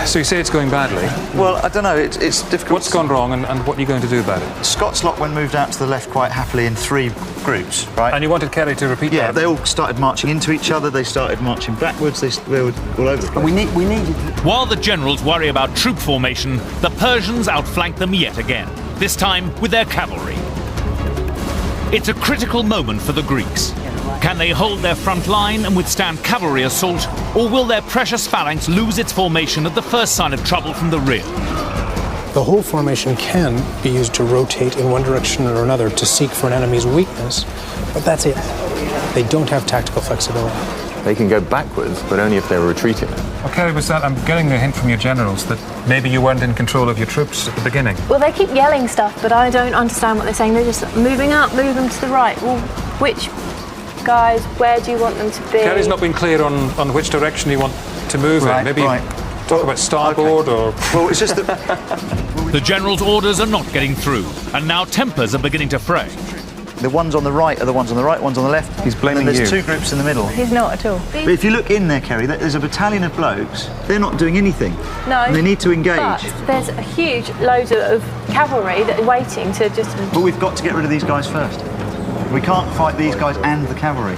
So you say it's going badly. Well, I don't know, it's difficult. What's gone wrong and what are you going to do about it? Scott's lot went moved out to the left quite happily in 3 groups, right? And you wanted Kerry to repeat that? Yeah, they all started marching into each other, they started marching backwards, they were all over the place. We needed... While the generals worry about troop formation, the Persians outflank them yet again, this time with their cavalry. It's a critical moment for the Greeks. Can they hold their front line and withstand cavalry assault, or will their precious phalanx lose its formation at the first sign of trouble from the rear? The whole formation can be used to rotate in one direction or another to seek for an enemy's weakness, but that's it. They don't have tactical flexibility. They can go backwards, but only if they're retreating. Okay, was that I'm getting a hint from your generals that maybe you weren't in control of your troops at the beginning. Well, they keep yelling stuff, but I don't understand what they're saying. They're just moving up, move them to the right. Well, which guys, where do you want them to be? Kerry's not been clear on which direction you want to move in. Maybe talk about starboard or... Well, it's just that... The general's orders are not getting through, and now tempers are beginning to fray. The ones on the right are the ones on the right, ones on the left. He's blaming and you. there's 2 groups in the middle. He's not at all. But if you look in there, Kerry, there's a battalion of blokes. They're not doing anything. No. And they need to engage. But there's a huge load of cavalry that are waiting to just... But we've got to get rid of these guys first. We can't fight these guys and the cavalry.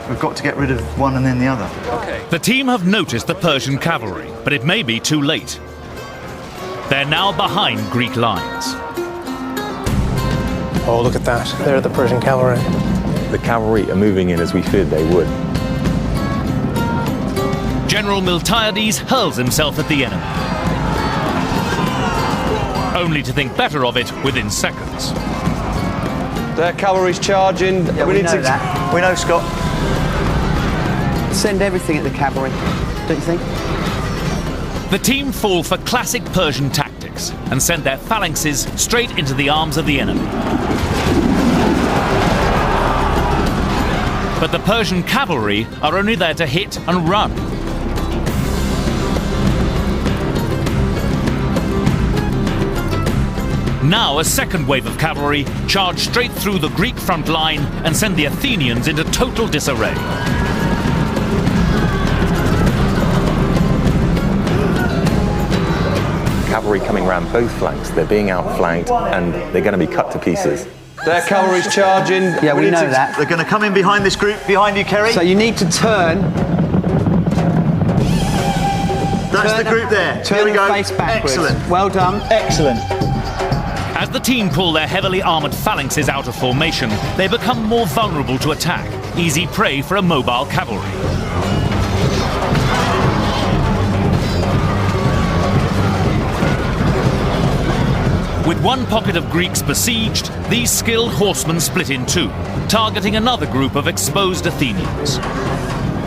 We've got to get rid of one and then the other. Okay. The team have noticed the Persian cavalry, but it may be too late. They're now behind Greek lines. Oh, look at that. They're the Persian cavalry. The cavalry are moving in as we feared they would. General Miltiades hurls himself at the enemy, only to think better of it within seconds. Their cavalry's charging. Yeah, we know that. We know, Scott. Send everything at the cavalry, don't you think? The team fall for classic Persian tactics and send their phalanxes straight into the arms of the enemy. But the Persian cavalry are only there to hit and run. Now a second wave of cavalry charge straight through the Greek front line and send the Athenians into total disarray. Cavalry coming around both flanks. They're being outflanked and they're going to be cut to pieces. Their cavalry's charging. Yeah, we know that. They're going to come in behind this group, behind you, Kerry. So you need to turn. That's the group there. Turn Here we and go. face backwards. Excellent. Well done. Excellent. As the team pull their heavily armoured phalanxes out of formation, they become more vulnerable to attack, easy prey for a mobile cavalry. With one pocket of Greeks besieged, these skilled horsemen split in 2, targeting another group of exposed Athenians.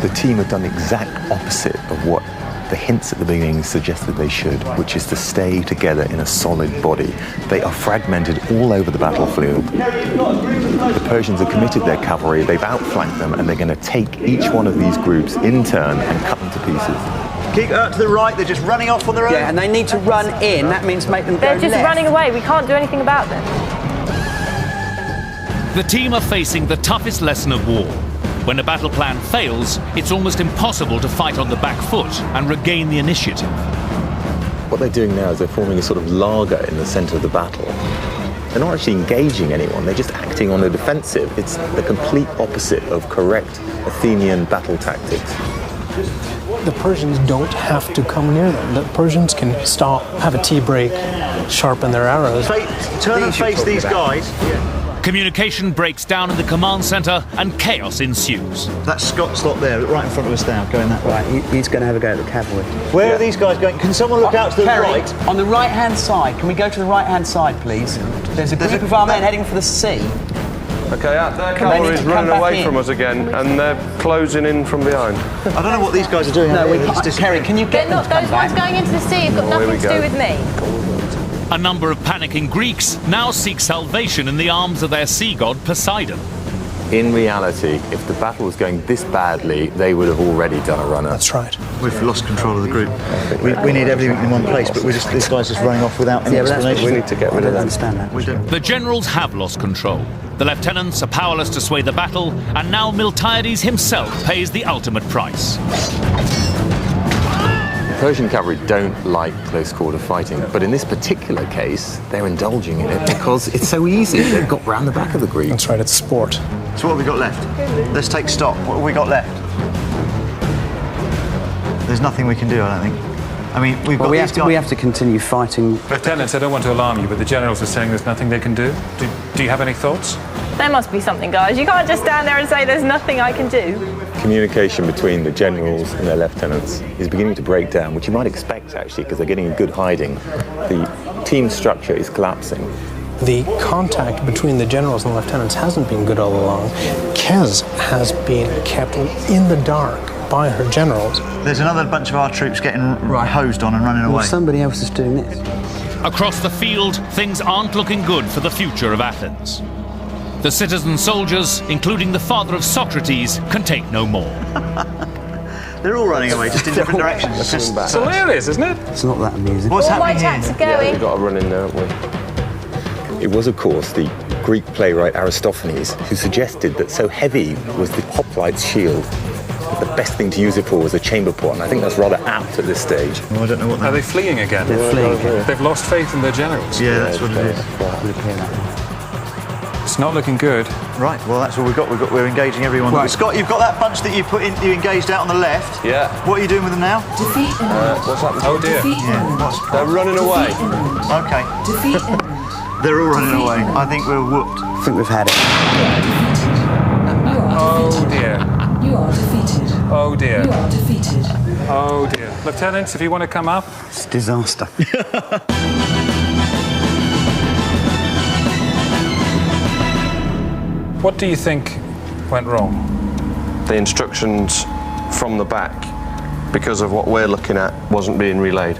The team have done the exact opposite of what the hints at the beginning suggested they should, which is to stay together in a solid body. They are fragmented all over the battlefield. The Persians have committed their cavalry, they've outflanked them, and they're going to take each one of these groups in turn and cut them to pieces. Keep out to the right, they're just running off on their own. Yeah, and they need to run in. That means make them go They're just left. running away. We can't do anything about them. The team are facing the toughest lesson of war. When a battle plan fails, it's almost impossible to fight on the back foot and regain the initiative. What they're doing now is they're forming a sort of laager in the centre of the battle. They're not actually engaging anyone, they're just acting on the defensive. It's the complete opposite of correct Athenian battle tactics. The Persians don't have to come near them. The Persians can stop, have a tea break, sharpen their arrows. Turn and face these guys. Communication breaks down in the command centre and chaos ensues. That's Scott's lot there, right in front of us now, going that way. Right, he's going to have a go at the cavalry. Where are these guys going? Can someone look out to the Kerry, right? on the right-hand side. Can we go to the right-hand side, please? There's a group of our men heading for the sea. Okay, their cavalry's running away from us again, and they're closing in from behind. I don't know what these guys are doing. No, we can't. Kerry, can you get They're them not to come those back? ones going into the sea. Have got nothing to do with me. A number of panicking Greeks now seek salvation in the arms of their sea god Poseidon. In reality, if the battle was going this badly, they would have already done a runner. That's right. We've lost control of the group. We need everything in one place, but this guy's just running off without any explanation. We need to get rid of them. I understand that. We don't. The generals have lost control. The lieutenants are powerless to sway the battle, and now Miltiades himself pays the ultimate price. Persian cavalry don't like close quarter fighting, but in this particular case, they're indulging in it because it's so easy. They've got round the back of the Greeks. That's right, it's sport. So what have we got left? Let's take stock. What have we got left? There's nothing we can do, I don't think. I mean, we've got these guys. We have to continue fighting. Lieutenants, I don't want to alarm you, but the generals are saying there's nothing they can do. Do you have any thoughts? There must be something, guys. You can't just stand there and say there's nothing I can do. Communication between the generals and their lieutenants is beginning to break down, which you might expect, actually, because they're getting in good hiding. The team structure is collapsing. The contact between the generals and lieutenants hasn't been good all along. Kez has been kept in the dark by her generals. There's another bunch of our troops getting hosed on and running away. Well, somebody else is doing this. Across the field, things aren't looking good for the future of Athens. The citizen soldiers, including the father of Socrates, can take no more. They're all running away, just in different directions. It's just It's hilarious, isn't it? It's not that amusing. what's All my happening chaps here? are going. We've got to run in there, haven't we? It was, of course, the Greek playwright Aristophanes who suggested that so heavy was the hoplite's shield that the best thing to use it for was a chamber pot, and I think that's rather apt at this stage. Oh, I don't know what Are that they fleeing again? They're fleeing again. They've lost faith in their generals. Yeah, that's what it is. It's not looking good. Right, well, that's all we've got. We're engaging everyone. Right. Scott, you've got that bunch that you you engaged out on the left. Yeah. What are you doing with them now? Defeat enemy. What's happening? Oh dear. They're running away. Okay. Defeat enemy. They're all running away. I think we're whooped. I think we've had it. Oh dear. You are defeated. Oh dear. You are defeated. Oh dear. Lieutenants, if you want to come up. It's a disaster. What do you think went wrong? The instructions from the back, because of what we're looking at, wasn't being relayed.